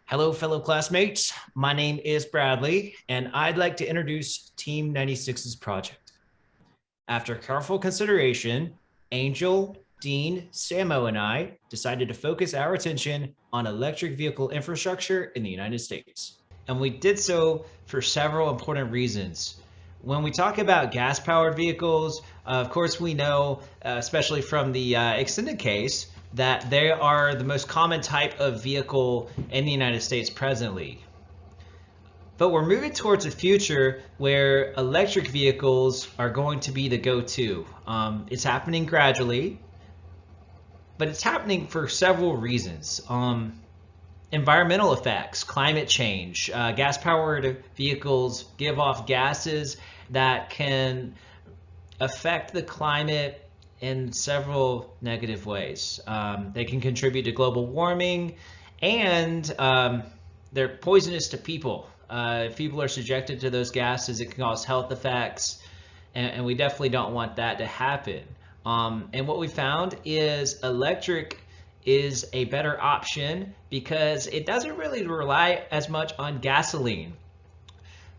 Hello, fellow classmates. My name is Bradley, and I'd like to introduce Team 96's project. After careful consideration, Angel, Dean, Samo, and I decided to focus our attention on electric vehicle infrastructure in the United States. And we did so for several important reasons. When we talk about gas powered vehicles, of course, we know, especially from the extended case, that they are the most common type of vehicle in the United States presently. But we're moving towards a future where electric vehicles are going to be the go-to. It's happening gradually, but it's happening for several reasons. Environmental effects, climate change, gas-powered vehicles give off gases that can affect the climate in several negative ways. They can contribute to global warming, and they're poisonous to people. If people are subjected to those gases, it can cause health effects, and we definitely don't want that to happen. And what we found is electric is a better option because it doesn't really rely as much on gasoline,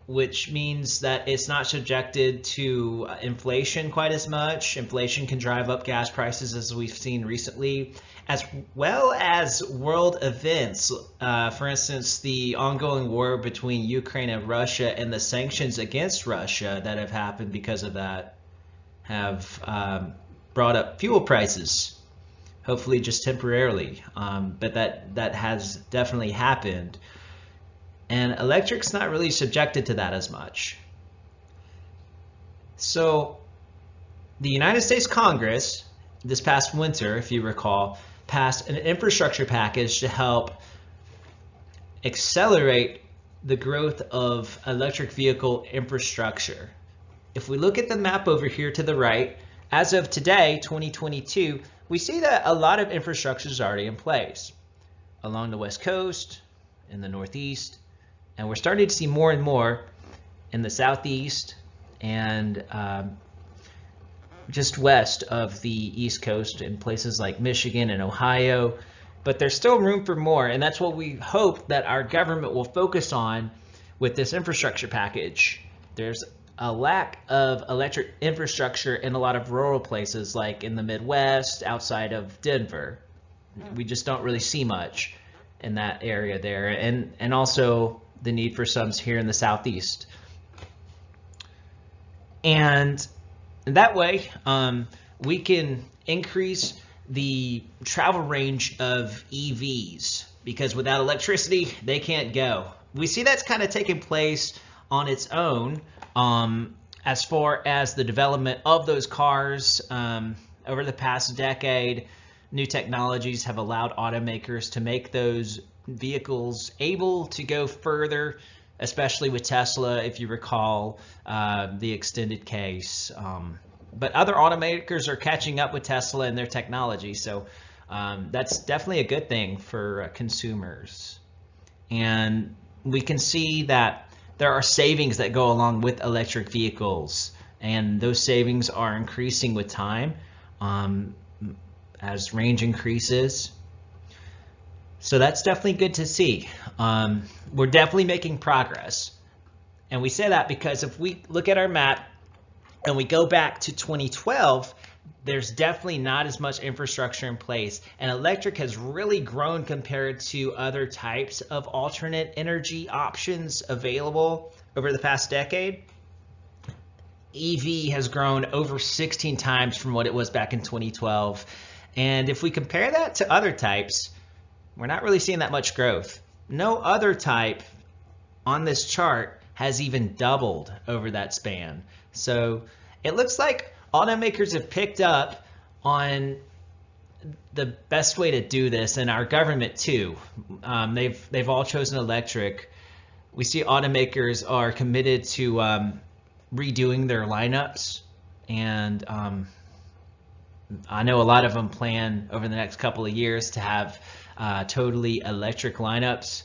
which means that it's not subjected to inflation quite as much. Inflation can drive up gas prices, as we've seen recently, as well as world events. For instance, the ongoing war between Ukraine and Russia and the sanctions against Russia that have happened because of that have brought up fuel prices, hopefully just temporarily. But that has definitely happened. And electric's not really subjected to that as much. So the United States Congress this past winter, if you recall, passed an infrastructure package to help accelerate the growth of electric vehicle infrastructure. If we look at the map over here to the right, as of today, 2022, we see that a lot of infrastructure is already in place along the West Coast, in the Northeast, and we're starting to see more and more in the Southeast and just west of the East Coast in places like Michigan and Ohio. But there's still room for more, and that's what we hope that our government will focus on with this infrastructure package. There's a lack of electric infrastructure in a lot of rural places like in the Midwest, outside of Denver. We just don't really see much in that area there, and also the need for subs here in the Southeast. And that way, we can increase the travel range of EVs because without electricity, they can't go. We see that's kind of taking place on its own as far as the development of those cars over the past decade. New technologies have allowed automakers to make those vehicles able to go further, especially with Tesla, if you recall the extended case. But other automakers are catching up with Tesla and their technology, so that's definitely a good thing for consumers. And we can see that there are savings that go along with electric vehicles, and those savings are increasing with time as range increases. So that's definitely good to see. We're definitely making progress. And we say that because if we look at our map and we go back to 2012, there's definitely not as much infrastructure in place. And electric has really grown compared to other types of alternate energy options available over the past decade. EV has grown over 16 times from what it was back in 2012. And if we compare that to other types, we're not really seeing that much growth. No other type on this chart has even doubled over that span. So it looks like automakers have picked up on the best way to do this, and our government too. They've all chosen electric. We see automakers are committed to redoing their lineups, and I know a lot of them plan over the next couple of years to have totally electric lineups.